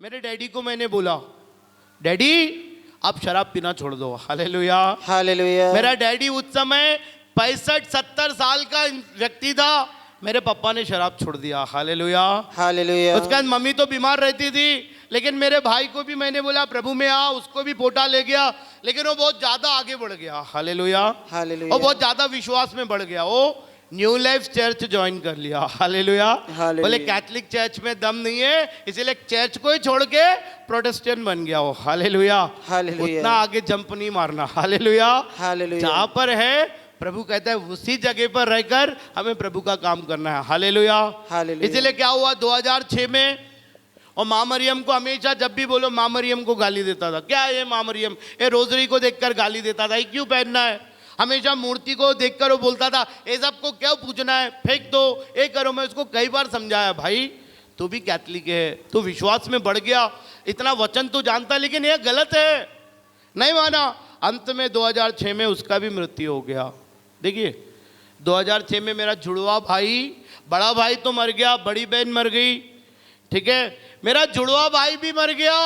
मेरे डैडी को मैंने बोला, डैडी आप शराब पीना छोड़ दो। Hallelujah hallelujah. मेरा डैडी उस समय 65-70 साल का व्यक्ति था। मेरे पापा ने शराब छोड़ दिया। Hallelujah hallelujah. उसके बाद मम्मी तो बीमार रहती थी, लेकिन मेरे भाई को भी मैंने बोला प्रभु में आ, उसको भी पोटा ले गया, लेकिन वो बहुत ज्यादा आगे बढ़ गया। Hallelujah hallelujah. वो बहुत ज्यादा विश्वास में बढ़ गया। वो न्यू लाइफ चर्च ज्वाइन कर लिया। Hallelujah hallelujah. बोले कैथलिक चर्च में दम नहीं है, इसीलिए चर्च को ही छोड़ के प्रोटेस्टेंट बन गया वो। Hallelujah hallelujah. उतना आगे जंप नहीं मारना। Hallelujah hallelujah. जहां पर है प्रभु कहता है उसी जगह पर रहकर हमें प्रभु का काम करना है। Hallelujah hallelujah. इसीलिए क्या हुआ 2006 में, और माँ मरियम को हमेशा जब भी बोलो माँ मरियम को गाली देता था। क्या है ये माँ मरियम, ये रोजरी को देखकर गाली देता था, ये क्यों पहनना है। हमेशा मूर्ति को देखकर वो बोलता था ये सबको क्यों पूजना है, फेंक दो, ये करो। मैं उसको कई बार समझाया, भाई तू भी कैथलिक है, तू विश्वास में बढ़ गया, इतना वचन तू जानता, लेकिन ये गलत है। नहीं माना। अंत में 2006 में उसका भी मृत्यु हो गया। देखिए 2006 में मेरा जुड़वा भाई, बड़ा भाई तो मर गया, बड़ी बहन मर गई, ठीक है, मेरा जुड़वा भाई भी मर गया।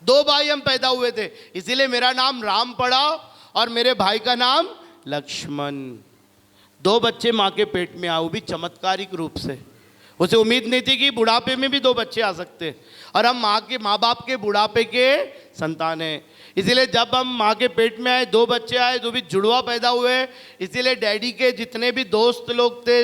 2 भाई हम पैदा हुए थे, इसीलिए मेरा नाम राम पड़ा और मेरे भाई का नाम लक्ष्मण। 2 बच्चे माँ के पेट में आए, वो भी चमत्कारिक रूप से। उसे उम्मीद नहीं थी कि बुढ़ापे में भी 2 बच्चे आ सकते, और हम माँ बाप के बुढ़ापे के संतान हैं। इसीलिए जब हम माँ के पेट में आए 2 बच्चे आए, जो भी जुड़वा पैदा हुए। इसीलिए डैडी के जितने भी दोस्त लोग थे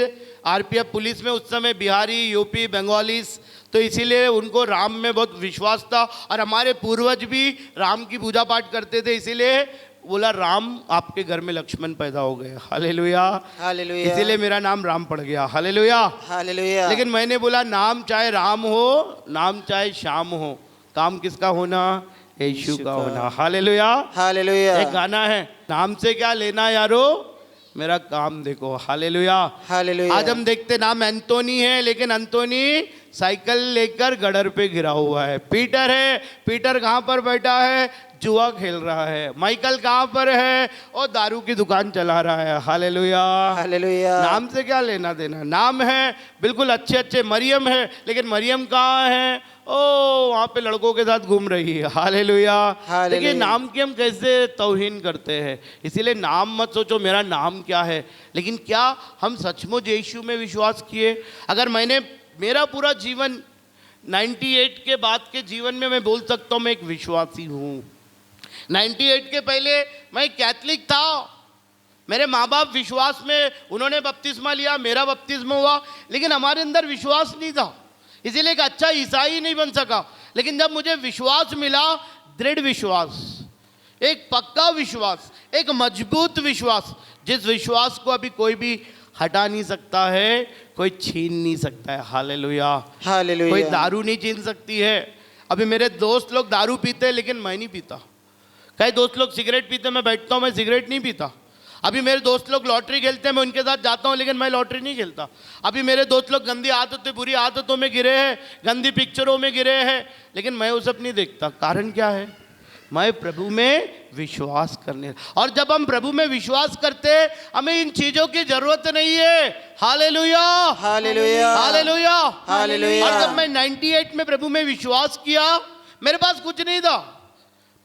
आरपीएफ पुलिस में उस समय, बिहारी, यूपी, बंगालीस, तो इसीलिए उनको राम में बहुत विश्वास था। और हमारे पूर्वज भी राम की पूजा पाठ करते थे, इसीलिए बोला राम आपके घर में लक्ष्मण पैदा हो गए। Hallelujah hallelujah. इसीलिए मेरा नाम राम पड़ गया। Hallelujah hallelujah. लेकिन मैंने बोला नाम चाहे राम हो, नाम चाहे श्याम हो, काम किसका होना, यीशु का होना। Hallelujah hallelujah. एक गाना है, नाम से क्या लेना यारो, मेरा काम देखो। Hallelujah hallelujah. आज हम देखते नाम एंटोनी है, लेकिन एंटोनी साइकिल लेकर गडर पे गिरा हुआ है। पीटर है, पीटर कहाँ पर बैठा है, जुआ खेल रहा है। माइकल कहाँ पर है, और दारू की दुकान चला रहा है। Hallelujah hallelujah. नाम नाम से क्या लेना देना। नाम है बिल्कुल अच्छे अच्छे, मरियम है, लेकिन मरियम कहाँ है, ओ वहाँ पे लड़कों के साथ घूम रही है। हालेलुया देखिए नाम की हम कैसे तौहीन करते हैं। इसीलिए नाम मत सोचो मेरा नाम क्या है, लेकिन क्या हम सचमुच यीशु में विश्वास किए। अगर मैंने मेरा पूरा जीवन 98 के बाद के जीवन में मैं बोल सकता हूँ मैं एक विश्वासी हूँ। 98 के पहले मैं कैथलिक था, मेरे माँ बाप विश्वास में, उन्होंने बपतिस्मा लिया, मेरा बपतिस्मा हुआ, लेकिन हमारे अंदर विश्वास नहीं था, इसीलिए एक अच्छा ईसाई नहीं बन सका। लेकिन जब मुझे विश्वास मिला, दृढ़ विश्वास, एक पक्का विश्वास, एक मजबूत विश्वास, जिस विश्वास को अभी कोई भी हटा नहीं सकता है, कोई छीन नहीं सकता है। Hallelujah hallelujah. कोई दारू नहीं छीन सकती है। अभी मेरे दोस्त लोग दारू पीते हैं, लेकिन मैं नहीं पीता। कई दोस्त लोग सिगरेट पीते, मैं बैठता हूँ, मैं सिगरेट नहीं पीता। अभी मेरे दोस्त लोग लॉटरी खेलते हैं, मैं उनके साथ जाता हूँ, लेकिन मैं लॉटरी नहीं खेलता। अभी मेरे दोस्त लोग गंदी आदतों, बुरी आदतों में गिरे हैं, गंदी पिक्चरों में गिरे हैं, लेकिन मैं वो सब नहीं देखता। कारण क्या है, मैं प्रभु में विश्वास करने, और जब हम प्रभु में विश्वास करते हैं हमें इन चीजों की जरूरत नहीं है। Hallelujah hallelujah. Hallelujah hallelujah. और जब मैं 98 में प्रभु में विश्वास किया, मेरे पास कुछ नहीं था,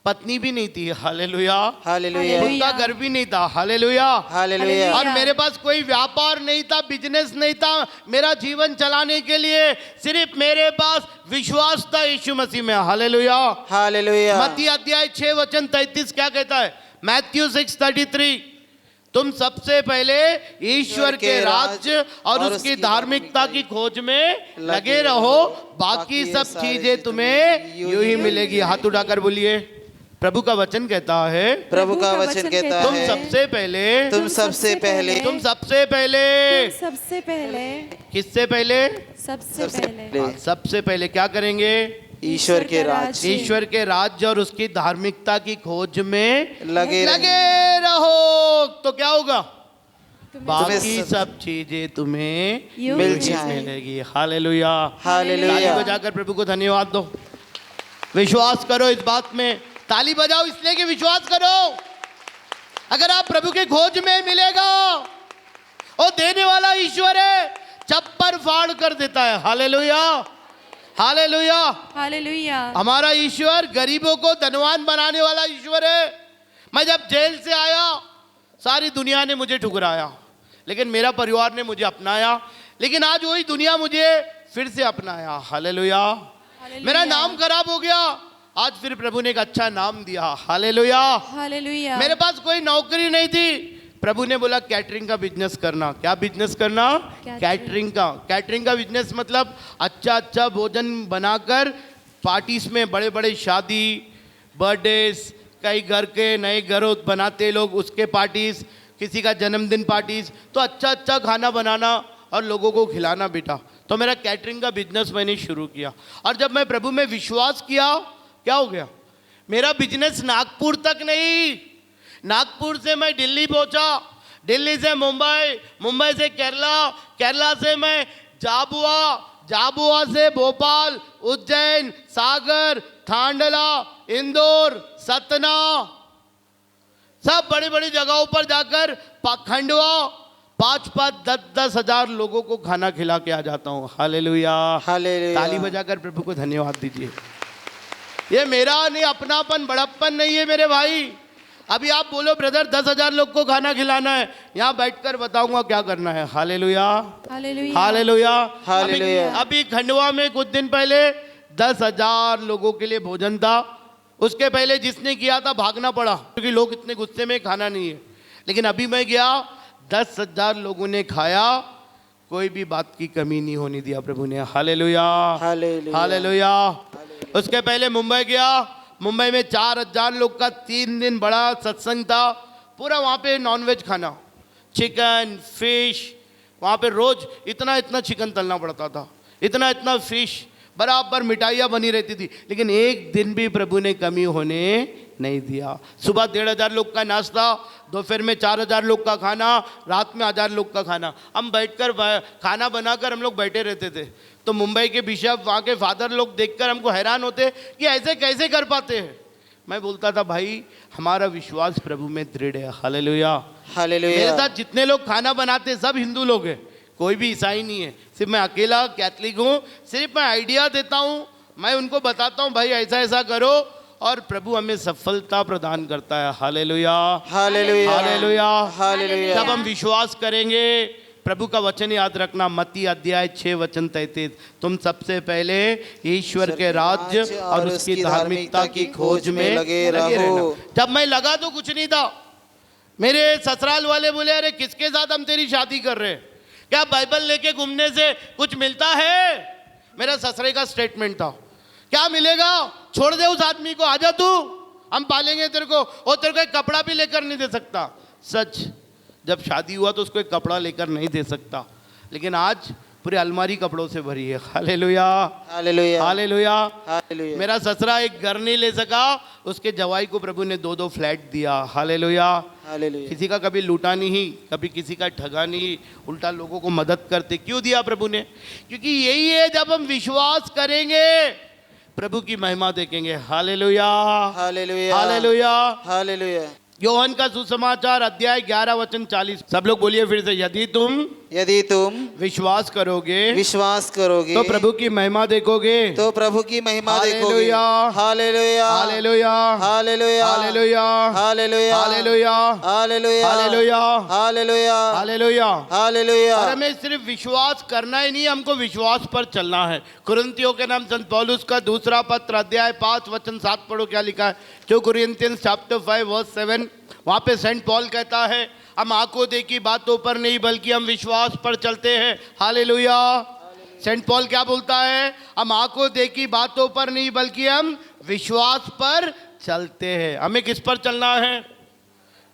पत्नी भी नहीं थी। Hallelujah hallelujah. खुद का घर भी नहीं था। Hallelujah hallelujah. और मेरे पास कोई व्यापार नहीं था, बिजनेस नहीं था मेरा जीवन चलाने के लिए, सिर्फ मेरे पास विश्वास था यीशु मसीह में। Hallelujah hallelujah. मत्ती अध्याय 6 वचन 33 क्या कहता है, मैथ्यू 6:33, तुम सबसे पहले ईश्वर के राज्य और उसकी धार्मिकता की खोज में लगे रहो, बाकी सब चीजें तुम्हें यूं ही मिलेगी। हाथ उठाकर बोलिए, प्रभु का वचन कहता है, प्रभु का वचन कहता तुम है, सबसे पहले, तुम सबसे पहले, तुम सबसे पहले, सबसे पहले, किससे पहले, सबसे सबसे पहले पहले सबसे पहले क्या करेंगे, ईश्वर के राज्य ईश्वर के राज्य और उसकी धार्मिकता की खोज में लगे रहो, तो क्या होगा, बाकी तुम्हें सब चीजें तुम्हें यूं मिल ही जाएं। मिलेगी। Hallelujah hallelujah. ताली बजाकर प्रभु को धन्यवाद दो। विश्वास करो इस बात में, ताली बजाओ इसलिए कि विश्वास करो। अगर आप प्रभु के खोज में मिलेगा, और देने वाला ईश्वर है, छप्पर फाड़ कर देता है। Hallelujah hallelujah. हालेलुया। हमारा ईश्वर गरीबों को धनवान बनाने वाला ईश्वर है। मैं जब जेल से आया सारी दुनिया ने मुझे ठुकराया, लेकिन मेरा परिवार ने मुझे अपनाया। लेकिन आज वही दुनिया मुझे फिर से अपनाया। हालेलुया। मेरा नाम खराब हो गया, आज फिर प्रभु ने एक अच्छा नाम दिया। हालेलुया। हालेलुया। मेरे पास कोई नौकरी नहीं थी, प्रभु ने बोला कैटरिंग का बिजनेस करना। क्या बिजनेस करना? कैटरिंग का। कैटरिंग का बिजनेस मतलब अच्छा अच्छा भोजन बनाकर पार्टीज में, बड़े बड़े शादी, बर्थडेज, कई घर के नए घरों बनाते लोग उसके पार्टीज, किसी का जन्मदिन पार्टीज, तो अच्छा अच्छा खाना बनाना और लोगों को खिलाना बेटा। तो मेरा कैटरिंग का बिजनेस मैंने शुरू किया। और जब मैं प्रभु में विश्वास किया, क्या हो गया? मेरा बिजनेस नागपुर तक नहीं, नागपुर से मैं दिल्ली पहुंचा, दिल्ली से मुंबई, मुंबई से केरला, केरला से मैं जाबुआ, जाबुआ से भोपाल, उज्जैन, सागर, थांडला, इंदौर, सतना, सब बड़ी बड़ी जगहों पर जाकर खंडवा 5-5, 10-10 हजार लोगों को खाना खिला के आ जाता हूँ। हालेलुया। हालेलुया। ताली बजाकर प्रभु को धन्यवाद दीजिए। ये मेरा नहीं, अपनापन बड़प्पन नहीं है मेरे भाई। अभी आप बोलो ब्रदर 10,000 लोग को खाना खिलाना है, यहाँ बैठकर बताऊंगा क्या करना है। हालेलुया। हालेलुया। हालेलुया। हालेलुया। अभी खंडवा में कुछ दिन पहले 10,000 लोगों के लिए भोजन था। उसके पहले जिसने किया था भागना पड़ा, क्योंकि लोग इतने गुस्से में खाना नहीं है। लेकिन अभी मैं गया, 10,000 लोगों ने खाया, कोई भी बात की कमी नहीं होने दिया प्रभु ने। हालेलुया। हालेलुया। हालेलुया। उसके पहले मुंबई गया, मुंबई में 4,000 लोग का 3 दिन बड़ा सत्संग था। पूरा वहाँ पे नॉनवेज खाना, चिकन, फिश, वहाँ पे रोज इतना इतना चिकन तलना पड़ता था, इतना इतना फिश, बराबर मिठाइयाँ बनी रहती थी। लेकिन एक दिन भी प्रभु ने कमी होने नहीं दिया। सुबह 1,500 लोग का नाश्ता, दोपहर में 4,000 लोग का खाना, रात में 1,000 लोग का खाना। हम बैठकर खाना बनाकर हम लोग बैठे रहते थे। तो मुंबई के बिशप, वहाँ के फादर लोग देखकर हमको हैरान होते कि ऐसे कैसे कर पाते हैं। मैं बोलता था भाई हमारा विश्वास प्रभु में दृढ़ है। हालेलुया। हालेलुया। मेरे साथ जितने लोग खाना बनाते सब हिंदू लोग हैं, कोई भी ईसाई नहीं है। सिर्फ मैं अकेला कैथलिक हूँ। सिर्फ मैं आइडिया देता हूँ, मैं उनको बताता हूँ भाई ऐसा ऐसा करो, और प्रभु हमें सफलता प्रदान करता है। हालेलुया। हालेलुया। हालेलुया। हालेलुया। जब हम विश्वास करेंगे, प्रभु का वचन याद रखना, मत्ती अध्याय 6 वचन 33, तुम सबसे पहले ईश्वर के राज्य और उसकी धार्मिकता की खोज में लगे रहना। जब मैं लगा तो कुछ नहीं था। मेरे ससुराल वाले बोले अरे किसके साथ हम तेरी शादी कर रहे हैं, क्या बाइबल लेके घूमने से कुछ मिलता है? मेरा ससुरे का स्टेटमेंट था, क्या मिलेगा, छोड़ दे उस आदमी को, आजा तू, हम पालेंगे तेरे को, और तेरे को एक कपड़ा भी लेकर नहीं दे सकता। सच, जब शादी हुआ तो उसको एक कपड़ा लेकर नहीं दे सकता, लेकिन आज पूरी अलमारी कपड़ों से भरी है। हालेलुया। हालेलुया। हालेलुया। हालेलुया। मेरा ससुरा एक घर नहीं ले सका, उसके जवाई को प्रभु ने 2-2 फ्लैट दिया। हालेलुया। हालेलुया। किसी का कभी लूटा नहीं, कभी किसी का ठगा नहीं, उल्टा लोगों को मदद करते। क्यों दिया प्रभु ने? क्योंकि यही है, जब हम विश्वास करेंगे प्रभु की महिमा देखेंगे। Hallelujah. Hallelujah. Hallelujah. Hallelujah. Yohan का सुसमाचार अध्याय 11 वचन 40, सब लोग बोलिए फिर से, यदि तुम विश्वास करोगे तो प्रभु की महिमा देखोगे। तो प्रभु की महिमा देखोगे। Hallelujah. Hallelujah. Hallelujah. Hallelujah. Hallelujah. Hallelujah. Hallelujah. Hallelujah. Hallelujah. Hallelujah. Hallelujah. Hallelujah. और हमें सिर्फ विश्वास करना ही नहीं, हमको विश्वास पर चलना है। कुरिन्थियों के नाम संत पौलुस का दूसरा पत्र अध्याय 5 वचन 7 पढ़ो, क्या लिखा है? 2 Corinthians chapter 5 verse 7, वहाँ पे सेंट पॉल कहता है हम आंखों देखी बातों पर नहीं बल्कि हम विश्वास पर चलते हैं। हालेलुया। सेंट पॉल क्या बोलता है? हम आंखों देखी बातों पर नहीं बल्कि हम विश्वास पर चलते हैं। हमें किस पर चलना है?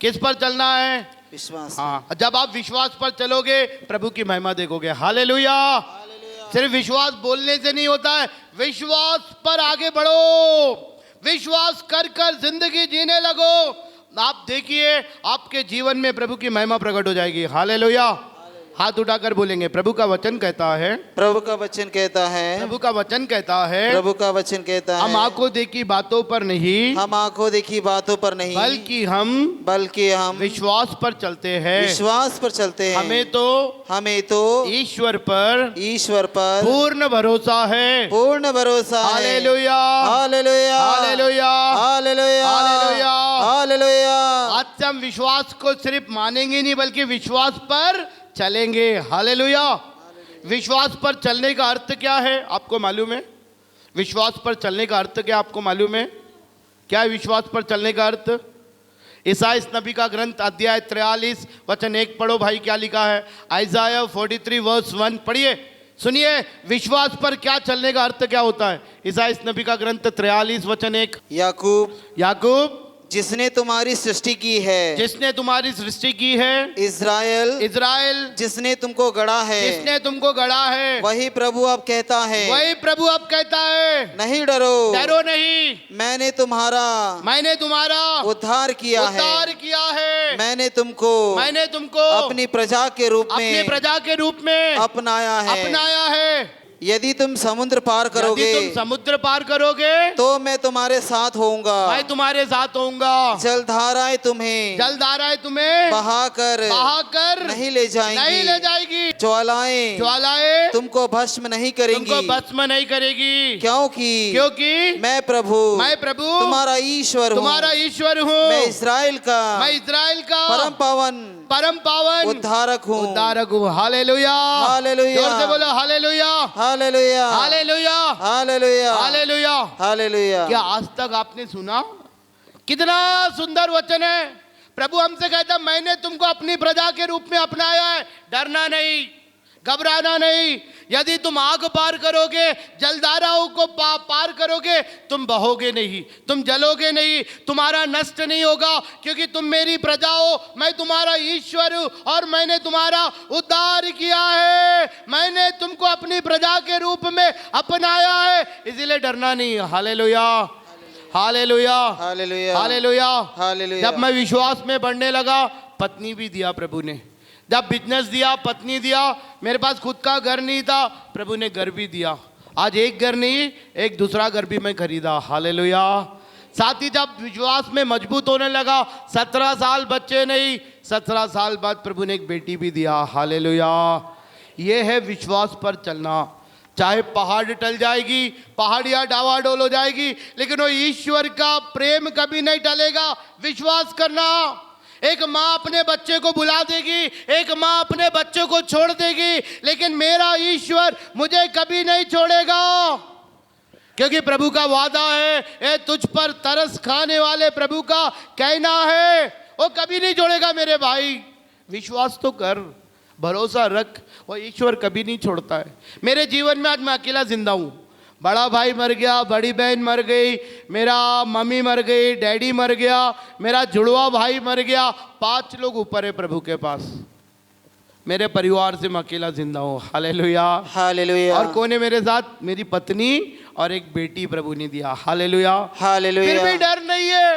किस पर चलना है? विश्वास। हाँ, जब आप विश्वास पर चलोगे प्रभु की महिमा देखोगे। हालेलुया। सिर्फ विश्वास बोलने से नहीं होता है, विश्वास पर आगे बढ़ो, विश्वास कर कर जिंदगी जीने लगो। आप देखिए आपके जीवन में प्रभु की महिमा प्रकट हो जाएगी। हालेलुया। हाथ उठाकर बोलेंगे, प्रभु का वचन कहता है, प्रभु का वचन कहता है, प्रभु का वचन कहता है, प्रभु का वचन कहता हम है, आंखों देखी बातों पर नहीं, हम आंखों देखी बातों पर नहीं, बल्कि हम विश्वास पर चलते हैं। विश्वास पर चलते हैं। हमें तो ईश्वर पर पूर्ण भरोसा है। पूर्ण भरोसा है। Hallelujah, hallelujah, hallelujah, hallelujah, hallelujah. Hallelujah. आज से हम विश्वास को सिर्फ मानेंगे नहीं, बल्कि विश्वास पर चलेंगे। हालेलुया। विश्वास पर चलने का अर्थ क्या है आपको मालूम है? विश्वास पर चलने का अर्थ क्या आपको मालूम है? क्या है विश्वास पर चलने का अर्थ? ईसाई नबी का ग्रंथ अध्याय 43 वचन 1 पढ़ो भाई, क्या लिखा है? आइजाया 43 वर्स 1 पढ़िए, सुनिए। विश्वास पर क्या चलने का अर्थ क्या होता है? ईसाई नबी का ग्रंथ 43 वचन 1। याकूब जिसने तुम्हारी सृष्टि की है, जिसने तुम्हारी सृष्टि की है। इज़राइल जिसने तुमको गढ़ा है, जिसने तुमको गढ़ा है। वही प्रभु अब कहता है, वही प्रभु अब कहता है, नहीं डरो, डरो नहीं, मैंने तुम्हारा उद्धार किया है, मैंने तुमको अपनी प्रजा के रूप में अपनाया है। यदि तुम समुद्र पार करोगे, तो मैं तुम्हारे साथ होऊंगा, जलधाराएं तुम्हें बहाकर नहीं ले जाएंगी, ज्वालाएं तुमको भस्म नहीं करेंगी, क्योंकि मैं प्रभु तुम्हारा ईश्वर हूँ, मैं इस्राएल का परम पावन उद्धारक हूँ। हालेलुया, हालेलुया, जोर से बोलो hallelujah, hallelujah, hallelujah, hallelujah, hallelujah, hallelujah. क्या आज तक आपने सुना? कितना सुंदर वचन है। प्रभु हमसे कहता, मैंने तुमको अपनी प्रजा के रूप में अपनाया है, डरना नहीं, घबराना नहीं। यदि तुम आग पार करोगे, जलधाराओं को पार करोगे, तुम बहोगे नहीं, तुम जलोगे नहीं, तुम्हारा नष्ट नहीं होगा, क्योंकि तुम मेरी प्रजा हो, मैं तुम्हारा ईश्वर हूं और मैंने तुम्हारा उद्धार किया है, मैंने तुमको अपनी प्रजा के रूप में अपनाया है, इसीलिए डरना नहीं। Hallelujah, hallelujah, hallelujah, hallelujah, hallelujah. जब मैं विश्वास में बढ़ने लगा, पत्नी भी दिया प्रभु ने। जब बिजनेस दिया, पत्नी दिया। मेरे पास खुद का घर नहीं था, प्रभु ने घर भी दिया। आज एक घर नहीं, एक दूसरा घर भी मैं खरीदा। हालेलुया। साथ ही जब विश्वास में मजबूत होने लगा, 17 साल बच्चे नहीं, 17 साल बाद प्रभु ने एक बेटी भी दिया। हालेलुया। ये है विश्वास पर चलना। चाहे पहाड़ टल जाएगी, पहाड़ियाँ डावाडोल हो जाएगी, लेकिन वो ईश्वर का प्रेम कभी नहीं टलेगा। विश्वास करना। एक माँ अपने बच्चे को बुला देगी, एक माँ अपने बच्चे को छोड़ देगी, लेकिन मेरा ईश्वर मुझे कभी नहीं छोड़ेगा, क्योंकि प्रभु का वादा है, ए तुझ पर तरस खाने वाले प्रभु का कहना है, वो कभी नहीं छोड़ेगा। मेरे भाई विश्वास तो कर, भरोसा रख, वो ईश्वर कभी नहीं छोड़ता है। मेरे जीवन में आज मैं अकेला जिंदा हूँ। बड़ा भाई मर गया, बड़ी बहन मर गई, मेरा मम्मी मर गई, डैडी मर गया, मेरा जुड़वा भाई मर गया, 5 लोग ऊपर है प्रभु के पास। मेरे परिवार से मैं अकेला जिंदा हूँ। Hallelujah, hallelujah. और कौन है मेरे साथ? मेरी पत्नी और एक बेटी प्रभु ने दिया। Hallelujah, hallelujah. फिर भी डर नहीं है।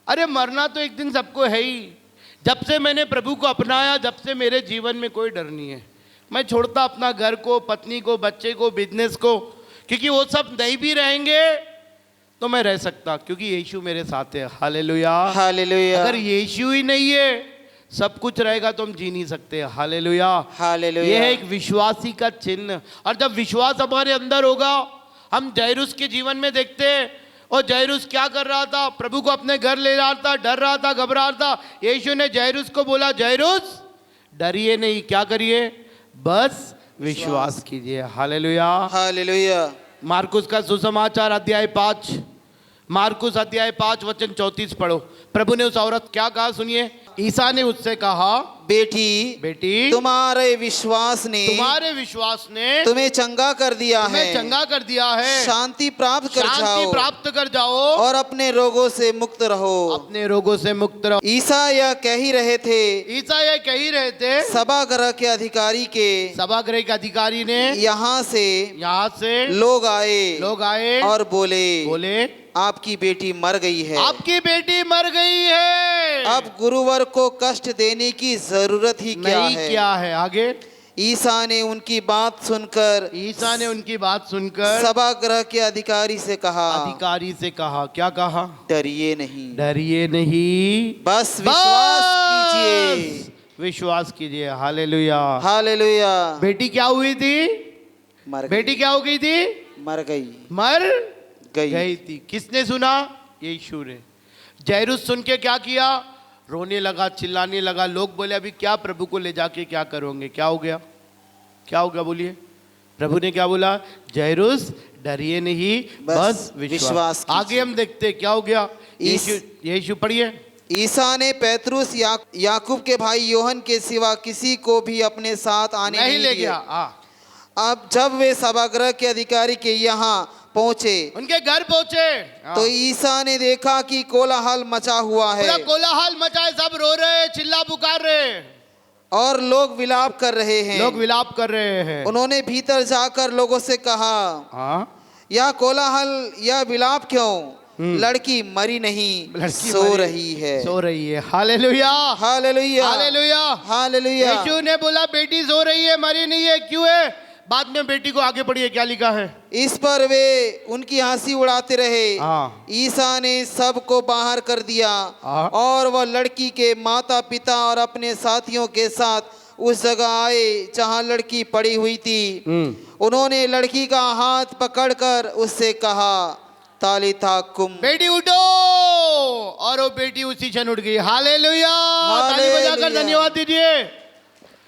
अरे मरना तो एक दिन सबको है ही। जब से मैंने प्रभु को अपनाया, जब से मेरे जीवन में कोई डर नहीं है। मैं छोड़ता अपना घर को, पत्नी को, बच्चे को, बिजनेस को, क्योंकि वो सब नहीं भी रहेंगे तो मैं रह सकता, क्योंकि यीशु मेरे साथ है। Hallelujah, hallelujah. अगर यीशु ही नहीं है, सब कुछ रहेगा तो हम जी नहीं सकते। Hallelujah, hallelujah. यह है एक विश्वासी का चिन्ह। और जब विश्वास हमारे अंदर होगा, हम जैरुस के जीवन में देखते हैं, और जैरुस क्या कर रहा था? प्रभु को अपने घर ले रहा था, डर रहा था, घबरा रहा था। यीशु ने जैरुस को बोला, जैरुस डरिए नहीं, क्या करिए? बस विश्वास कीजिए। Hallelujah, hallelujah. मार्कुस का सुसमाचार अध्याय 5, मार्कुस अध्याय 5 वचन 34 पढ़ो। प्रभु ने उस औरत क्या कहा सुनिए। ईसा ने उससे कहा, बेटी तुम्हारे विश्वास ने तुम्हें चंगा कर दिया है, शांति प्राप्त कर जाओ और अपने रोगों से मुक्त रहो। ईसा यह कह ही रहे थे, सभागृह के अधिकारी ने यहाँ से लोग आए और बोले आपकी बेटी मर गई है। अब गुरुवर को कष्ट देने की जरूरत ही क्या नहीं है। क्या है आगे? ईसा ने उनकी बात सुनकर सभागृह के अधिकारी से कहा, क्या कहा? डरिए नहीं, बस विश्वास कीजिए। Hallelujah, hallelujah. बेटी क्या हुई थी? बेटी क्या हो गई थी? मर गई थी। किसने सुना? यीशु ने। जैरुस सुन के क्या किया? रोने लगा, चिल्लाने लगा। लोग बोले अभी क्या प्रभु को ले जाके क्या करोगे? क्या हो गया बोलिए? प्रभु ने क्या बोला? जैरुस डरिए नहीं, बस विश्वास। आगे हम देखते क्या हो गया। यीशु पढ़िए। ईसा ने पेतरुस याकूब के भाई योहन के सिवा किसी को भी अपने साथ आने नहीं ले गया। अब जब वे सभागृह के अधिकारी के यहाँ पहुंचे, उनके घर पहुंचे, तो ईसा ने देखा कि कोलाहल मचा हुआ है। कोलाहल मचा है, सब रो रहे हैं, चिल्ला पुकार रहे हैं और लोग विलाप कर रहे हैं। उन्होंने भीतर जाकर लोगों से कहा, यह कोलाहल, यह विलाप क्यों? लड़की मरी नहीं, सो रही है। Hallelujah, hallelujah, hallelujah, hallelujah. यीशु ने बोला बेटी सो रही है, मरी नहीं है। क्यों है? बाद में बेटी को आगे पढ़िए क्या लिखा है। इस पर वे उनकी हंसी उड़ाते रहे। ईसा ने सबको बाहर कर दिया और वह लड़की के माता पिता और अपने साथियों के साथ उस जगह आए जहां लड़की पड़ी हुई थी। उन्होंने लड़की का हाथ पकड़कर उससे कहा, तालिथा कुम, बेटी उठो। और वो बेटी उसी क्षण उठ गई। हालेलुया, ताली बजाकर धन्यवाद दीजिए।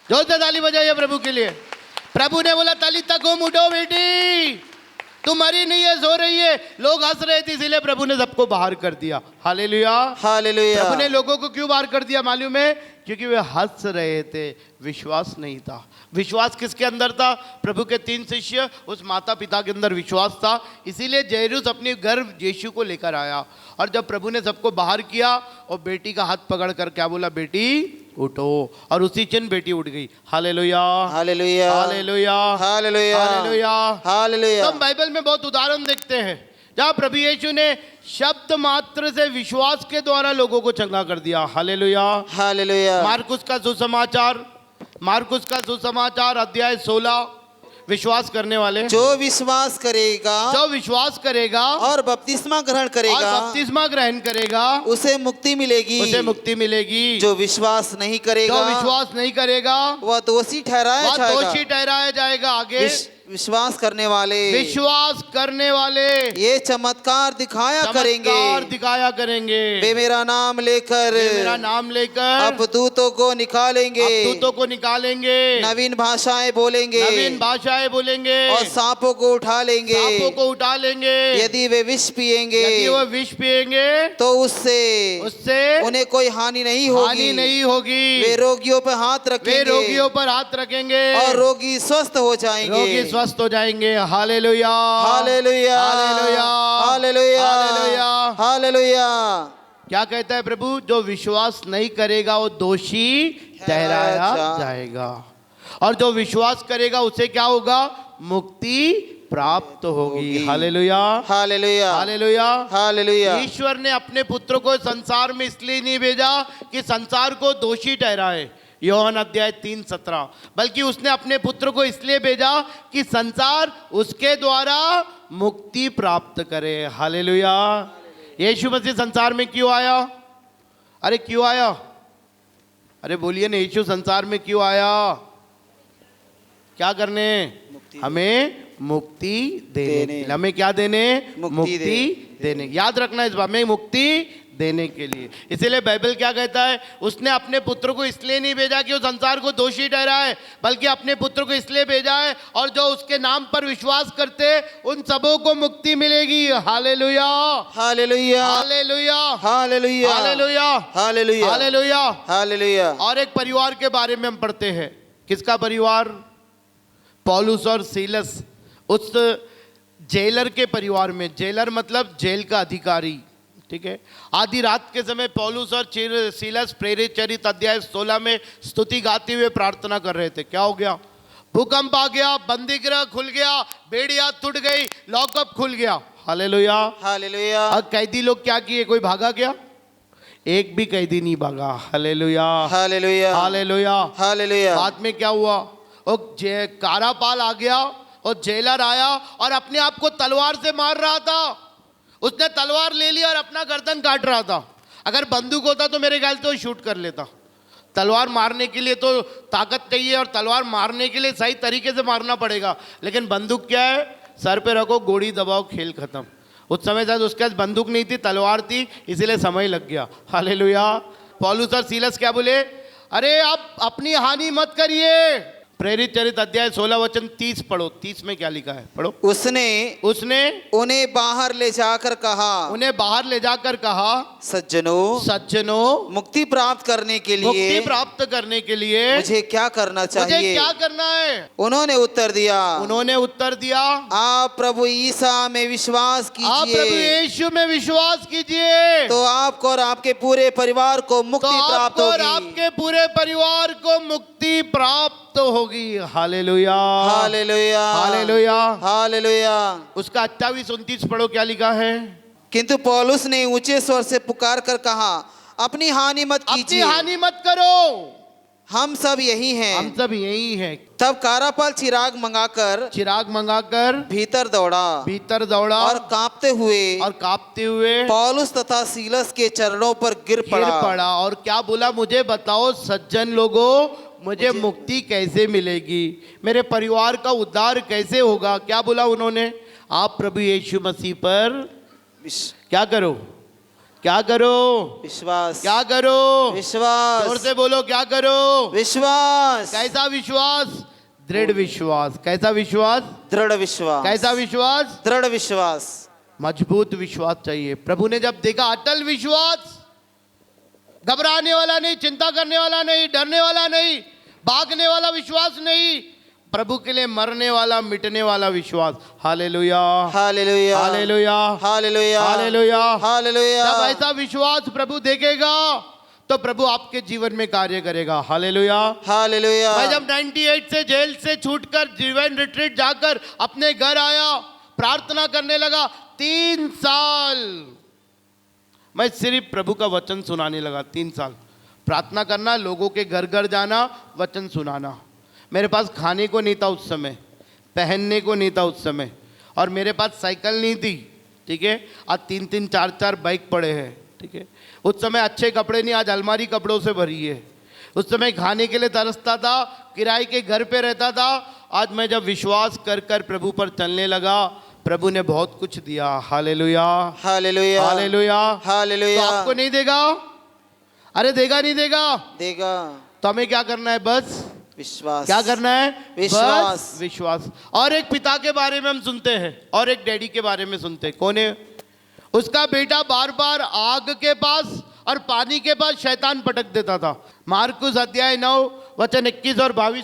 जोर से ताली बजाइए प्रभु के लिए। प्रभु ने बोला तालिथा कुम, उठो बेटी, तू मरी नहीं है, सो रही है। लोग हंस रहे थे, इसीलिए प्रभु ने सबको बाहर कर दिया। Hallelujah, hallelujah. प्रभु ने लोगों को क्यों बाहर कर दिया मालूम है? क्योंकि वे हंस रहे थे, विश्वास नहीं था। विश्वास किसके अंदर था? प्रभु के 3 शिष्य, उस माता पिता के अंदर विश्वास था। इसीलिए जैरुस अपने घर यीशु को लेकर आया और जब प्रभु ने सबको बाहर किया और बेटी का हाथ पकड़ कर क्या बोला? बेटी उठो। और उसी क्षण बेटी उठ गई। Hallelujah, hallelujah, hallelujah, hallelujah, hallelujah, hallelujah. हम बाइबल में बहुत उदाहरण देखते हैं जहाँ प्रभु यीशु ने शब्द मात्र से विश्वास के द्वारा लोगों को चंगा कर दिया। Hallelujah, hallelujah. मार्कुस का सुसमाचार अध्याय 16। विश्वास करने वाले, जो विश्वास करेगा और बपतिस्मा ग्रहण करेगा, उसे मुक्ति मिलेगी। जो विश्वास नहीं करेगा, वह दोषी ठहराया जाएगा। आगे विश्वास करने वाले ये चमत्कार दिखाया करेंगे। वे मेरा नाम लेकर अब दूतों को निकालेंगे, नवीन भाषाएं बोलेंगे और सांपों को उठा लेंगे। यदि वे विष पिएंगे तो उससे उन्हें कोई हानि नहीं होगी। वे रोगियों पर हाथ रखेंगे और रोगी स्वस्थ हो जाएंगे। Hallelujah, hallelujah, hallelujah, hallelujah, hallelujah. क्या कहता है प्रभु? जो विश्वास नहीं करेगा वो दोषी ठहराया जाएगा और जो विश्वास करेगा उसे क्या होगा? मुक्ति प्राप्त होगी। Hallelujah, hallelujah, hallelujah, hallelujah. ईश्वर ने अपने पुत्र को संसार में इसलिए नहीं भेजा कि संसार को दोषी ठहराए, योहन अध्याय 3:17, बल्कि उसने अपने पुत्र को इसलिए भेजा कि संसार उसके द्वारा मुक्ति प्राप्त करे। हालेलुया। यीशु मसीह संसार में क्यों आया? अरे क्यों आया? अरे बोलिए ना, यीशु संसार में क्यों आया? क्या करने? हमें मुक्ति देने। हमें क्या देने? मुक्ति देने। याद रखना इस बात में, मुक्ति देने के लिए। इसीलिए बाइबल क्या कहता है? उसने अपने पुत्र को इसलिए नहीं भेजा कि वो संसार को दोषी ठहराए, बल्कि अपने पुत्र को इसलिए भेजा है और जो उसके नाम पर विश्वास करते उन सबों को मुक्ति मिलेगी। Hallelujah, hallelujah, hallelujah, hallelujah, hallelujah, hallelujah, hallelujah, hallelujah. और एक परिवार के बारे में हम पढ़ते हैं। किसका परिवार? पौलुस और सीलस, उस जेलर के परिवार में। जेलर मतलब जेल का अधिकारी, ठीक है। आधी रात के समय पौलुस और सीलस प्रेरित चरित अध्याय 16 में स्तुति गाते हुए प्रार्थना कर रहे थे। क्या हो गया? भूकंप आ गया, बंदीगृह खुल गया, बेड़ियां टूट गई, लॉकअप खुल गया। Hallelujah, hallelujah. अब कैदी लोग क्या किए? कोई भागा क्या? एक भी कैदी नहीं भागा। Hallelujah, hallelujah, hallelujah. हालेलुया। बाद में क्या हुआ, वो कारापाल आ गया और जेलर आया और अपने आप को तलवार से मार रहा था। उसने तलवार ले ली और अपना गर्दन काट रहा था। अगर बंदूक होता तो मेरे ख्याल से वो शूट कर लेता। तलवार मारने के लिए तो ताकत चाहिए और तलवार मारने के लिए सही तरीके से मारना पड़ेगा, लेकिन बंदूक क्या है, सर पे रखो, गोली दबाओ, खेल खत्म। उस समय शायद उसके पास बंदूक नहीं थी, तलवार थी, इसीलिए समय लग गया। हालेलुया। पौलुस और सीलस क्या बोले, अरे आप अपनी हानि मत करिए। प्रेरित चरित अध्याय 16 वचन 30 पढ़ो। 30 में क्या लिखा है, पढ़ो। उसने उन्हें बाहर ले जाकर कहा, उन्हें बाहर ले जाकर कहा, सज्जनों मुक्ति प्राप्त करने के लिए मुझे क्या करना चाहिए, मुझे क्या करना है। उन्होंने उत्तर दिया, आप प्रभु ईसा में विश्वास कीजिए, आप प्रभु यीशु में विश्वास कीजिए, तो आपको और आपके पूरे परिवार को मुक्ति प्राप्त होगी। आपके पूरे परिवार को मुक्ति प्राप्त होगी। Hallelujah, hallelujah, hallelujah, hallelujah. उसका 28-29 पढ़ो, क्या लिखा है। किंतु पौलुस ने ऊंचे स्वर से पुकार कर कहा, अपनी हानि मत कीजिए, अपनी हानि मत करो, हम सब यही हैं। तब कारापाल चिराग मंगाकर भीतर दौड़ा और कांपते हुए पौलुस तथा सीलस के चरणों पर गिर पड़ा और क्या बोला, मुझे बताओ सज्जन लोगों, मुझे मुक्ति कैसे मिलेगी, मेरे परिवार का उद्धार कैसे होगा। क्या बोला उन्होंने, आप प्रभु यीशु मसीह पर क्या करो, विश्वास, क्या करो, विश्वास, जोर से बोलो, क्या करो, विश्वास। कैसा विश्वास, दृढ़ विश्वास। कैसा विश्वास, दृढ़ विश्वास। कैसा विश्वास, दृढ़ विश्वास। मजबूत विश्वास चाहिए। प्रभु ने जब देखा अटल विश्वास, घबराने वाला नहीं, चिंता करने वाला नहीं, डरने वाला नहीं, भागने वाला विश्वास नहीं, प्रभु के लिए मरने वाला, मिटने वाला विश्वास। Hallelujah, hallelujah, hallelujah, hallelujah, hallelujah, hallelujah. जब ऐसा विश्वास प्रभु देखेगा तो प्रभु आपके जीवन में कार्य करेगा। Hallelujah, hallelujah. मैं जब 98 से जेल से छूटकर जीवन रिट्रीट जाकर अपने घर आया, प्रार्थना करने लगा, 3 साल मैं सिर्फ प्रभु का वचन सुनाने लगा। 3 साल प्रार्थना करना, लोगों के घर घर जाना, वचन सुनाना। मेरे पास खाने को नहीं था उस समय, पहनने को नहीं था उस समय, और मेरे पास साइकिल नहीं थी, ठीक है। आज 3-3, 4-4 बाइक पड़े हैं, ठीक है। उस समय अच्छे कपड़े नहीं, आज अलमारी कपड़ों से भरी है। उस समय खाने के लिए तरसता था, किराए के घर पे रहता था। आज मैं जब विश्वास कर कर प्रभु पर चलने लगा, प्रभु ने बहुत कुछ दिया। Hallelujah, hallelujah, hallelujah, hallelujah. तो आपको नहीं देगा, अरे देगा नहीं देगा, देगा। तो हमें क्या करना है, बस विश्वास। क्या करना है, विश्वास, बस विश्वास। और एक पिता के बारे में हम सुनते हैं और एक डैडी के बारे में सुनते हैं। कौन है, उसका बेटा बार बार आग के पास और पानी के पास शैतान पटक देता था। मार्कुस अध्याय 9 वचन 21 और 22।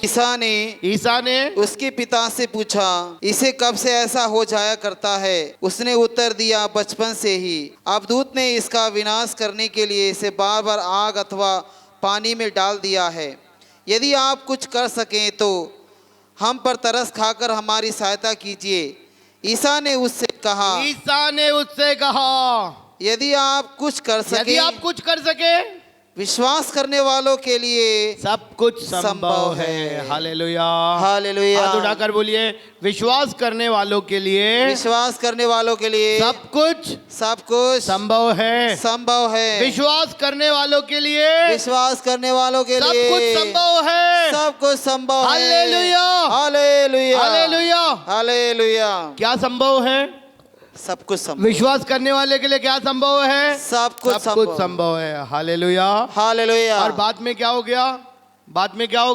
ईसा ने उसके पिता से पूछा, इसे कब से ऐसा हो जाया करता है? उसने उत्तर दिया, बचपन से ही। अब दूत ने इसका विनाश करने के लिए इसे बार बार आग अथवा पानी में डाल दिया है। यदि आप कुछ कर सकें तो हम पर तरस खाकर हमारी सहायता कीजिए। ईसा ने उससे कहा, यदि आप कुछ कर सके, विश्वास करने वालों के लिए सब कुछ संभव है। Hallelujah, hallelujah. हाथ उठाकर बोलिए, विश्वास करने वालों के लिए सब कुछ संभव है, संभव है। विश्वास करने वालों के लिए सब कुछ संभव है, सब कुछ संभव है। Hallelujah, hallelujah, hallelujah, hallelujah. क्या संभव है? सब कुछ संभव। विश्वास करने वाले के लिए क्या संभव है? सब कुछ संभव है। Hallelujah, hallelujah. और बाद में क्या हो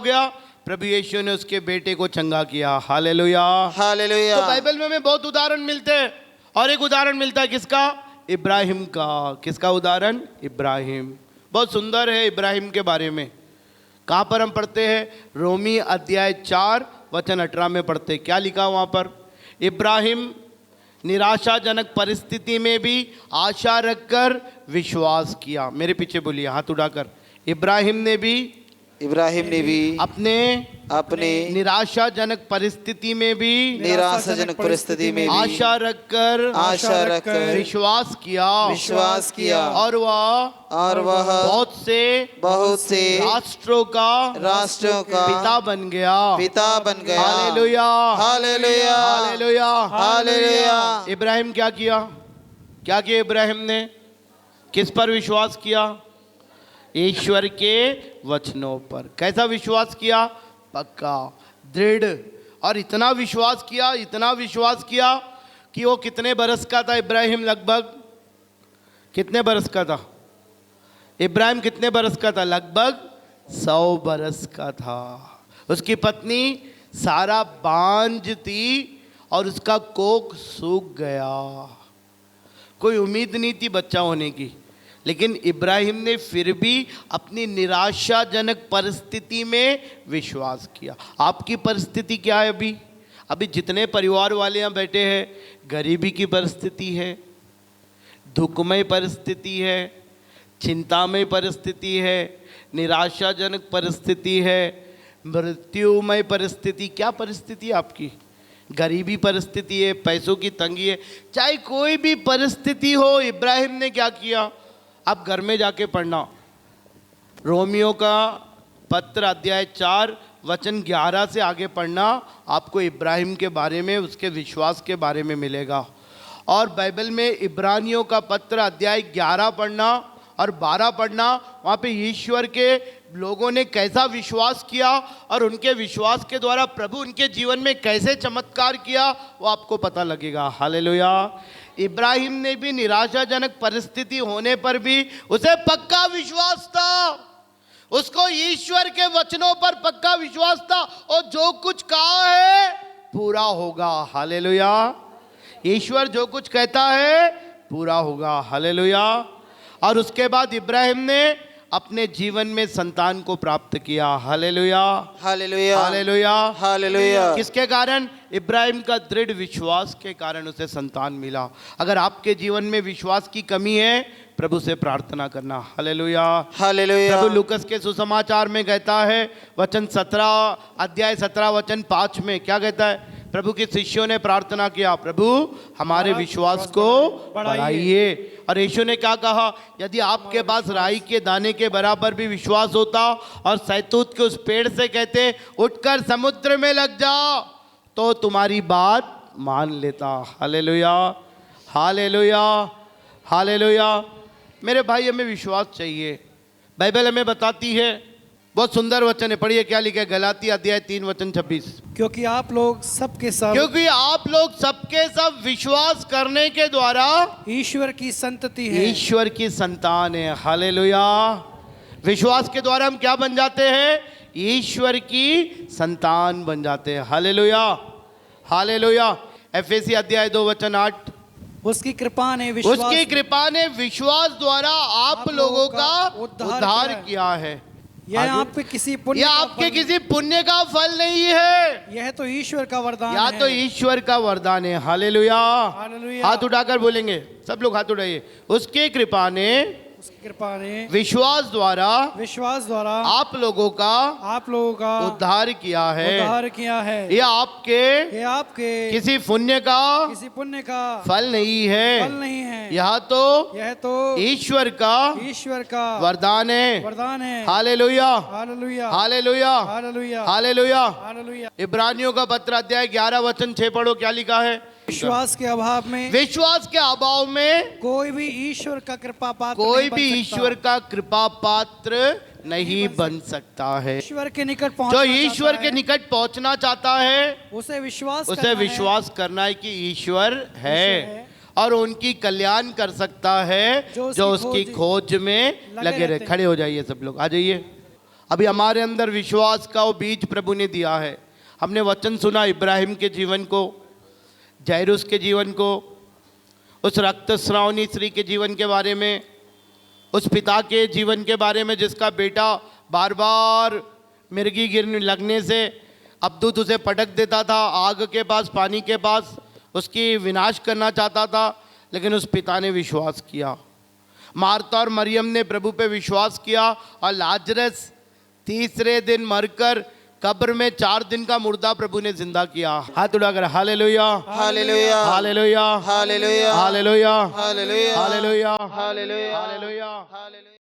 गया? प्रभु यीशु ने उसके बेटे को चंगा किया। Hallelujah, hallelujah. तो बाइबल में हमें बहुत उदाहरण मिलते हैं, और एक उदाहरण मिलता है किसका? इब्राहिम का। किसका उदाहरण? इब्राहिम। बहुत सुंदर है इब्राहिम के बारे में। कहाँ पर हम पढ़ते हैं? रोमी अध्याय 4 वचन 18 में पढ़ते हैं। क्या लिखा वहाँ पर? इब्राहिम निराशाजनक परिस्थिति में भी आशा रखकर विश्वास किया। मेरे पीछे बोलिए हाथ उठाकर, इब्राहिम ने भी इब्राहिम ने भी अपने निराशाजनक परिस्थिति में भी निराशाजनक परिस्थिति में भी आशा रखकर विश्वास किया और वह बहुत से राष्ट्रों का पिता बन गया hallelujah hallelujah hallelujah hallelujah. Ibrahim क्या किया इब्राहिम ने किस पर विश्वास किया? ईश्वर के वचनों पर। कैसा विश्वास किया? पक्का, दृढ़। और इतना विश्वास किया कि वो कितने बरस का था इब्राहिम? लगभग कितने बरस का था इब्राहिम? कितने बरस का था? लगभग 100 बरस का था। उसकी पत्नी सारा बांझ थी और उसका कोख सूख गया। कोई उम्मीद नहीं थी बच्चा होने की, लेकिन इब्राहिम ने फिर भी अपनी निराशाजनक परिस्थिति में विश्वास किया। आपकी परिस्थिति क्या है? अभी जितने परिवार वाले यहाँ बैठे हैं, गरीबी की परिस्थिति है, दुखमय परिस्थिति है, चिंतामय परिस्थिति है, निराशाजनक परिस्थिति है, मृत्युमय परिस्थिति। क्या परिस्थिति है आपकी? गरीबी परिस्थिति है, पैसों की तंगी है, चाहे कोई भी परिस्थिति हो। इब्राहिम ने क्या किया? आप घर में जाके पढ़ना, रोमियो का पत्र अध्याय 4 वचन 11 से आगे पढ़ना, आपको इब्राहिम के बारे में, उसके विश्वास के बारे में मिलेगा। और बाइबल में इब्रानियों का पत्र अध्याय 11 पढ़ना और 12 पढ़ना, वहाँ पे ईश्वर के लोगों ने कैसा विश्वास किया और उनके विश्वास के द्वारा प्रभु उनके जीवन में कैसे चमत्कार किया, वो आपको पता लगेगा। हालेलुया। इब्राहिम ने भी निराशाजनक परिस्थिति होने पर भी उसे पक्का विश्वास था, उसको ईश्वर के वचनों पर पक्का विश्वास था, और जो कुछ कहा है पूरा होगा। हालेलुया। ईश्वर जो कुछ कहता है पूरा होगा। हालेलुया। और उसके बाद इब्राहिम ने अपने जीवन में संतान को प्राप्त किया। Hallelujah hallelujah hallelujah hallelujah. किसके कारण? इब्राहिम का दृढ़ विश्वास के कारण उसे संतान मिला। अगर आपके जीवन में विश्वास की कमी है, प्रभु से प्रार्थना करना। Hallelujah hallelujah. प्रभु लूकस के सुसमाचार में कहता है, वचन 17 अध्याय 17 वचन 5 में क्या कहता है? प्रभु के शिष्यों ने प्रार्थना किया, प्रभु हमारे विश्वास को बढ़ाइए। और यीशु ने क्या कहा? यदि आपके पास राई के दाने के बराबर भी विश्वास होता और सैतूत के उस पेड़ से कहते उठकर समुद्र में लग जा, तो तुम्हारी बात मान लेता। Hallelujah hallelujah hallelujah. मेरे भाई, हमें विश्वास चाहिए। बाइबल हमें बताती है, बहुत सुंदर वचन है, पढ़िए क्या लिखा है? गलाती अध्याय 3 वचन 26। क्योंकि आप लोग सबके सब विश्वास करने के द्वारा ईश्वर की संतति है, ईश्वर की संतान है। हालेलुया। विश्वास के द्वारा हम क्या बन जाते हैं? ईश्वर की संतान बन जाते हैं। Hallelujah hallelujah. एफएसी अध्याय 2 वचन 8। उसकी कृपा ने विश्वास द्वारा आप लोगों का उद्धार किया है। यह आपके किसी पुण्य का फल नहीं है, यह तो ईश्वर का वरदान है। तो ईश्वर का वरदान है। Hallelujah hallelujah. हाथ उठाकर बोलेंगे, सब लोग हाथ उठाइए। उसकी कृपा ने विश्वास द्वारा आप लोगों का उद्धार किया है। यह आपके किसी पुण्य का फल नहीं है, यह तो ईश्वर का वरदान है। Hallelujah hallelujah hallelujah. इब्रानियों का पत्र अध्याय 11 वचन 6 पढ़ो, क्या लिखा है? विश्वास के अभाव में कोई भी ईश्वर का कृपा पात्र नहीं बन सकता है। ईश्वर के निकट पहुंचना चाहता है, उसे विश्वास करना है कि ईश्वर है और उनकी कल्याण कर सकता है जो उसकी खोज में लगे रहे। खड़े हो जाइए सब लोग, आ जाइए। अभी हमारे अंदर विश्वास का वो बीज प्रभु ने दिया है। हमने वचन सुना इब्राहिम के जीवन को, जायरूस के जीवन को, उस रक्तस्रावनी स्त्री के जीवन के बारे में, उस पिता के जीवन के बारे में जिसका बेटा बार बार मिर्गी गिरने लगने से अब्दूत उसे पटक देता था, आग के पास, पानी के पास उसकी विनाश करना चाहता था, लेकिन उस पिता ने विश्वास किया। मार्था और मरियम ने प्रभु पे विश्वास किया और लाजरस तीसरे दिन मरकर कब्र में 4 दिन का मुर्दा प्रभु ने जिंदा किया। हाथ उठाकर hallelujah hallelujah hallelujah hallelujah hallelujah hallelujah hallelujah hallelujah hallelujah hallelujah.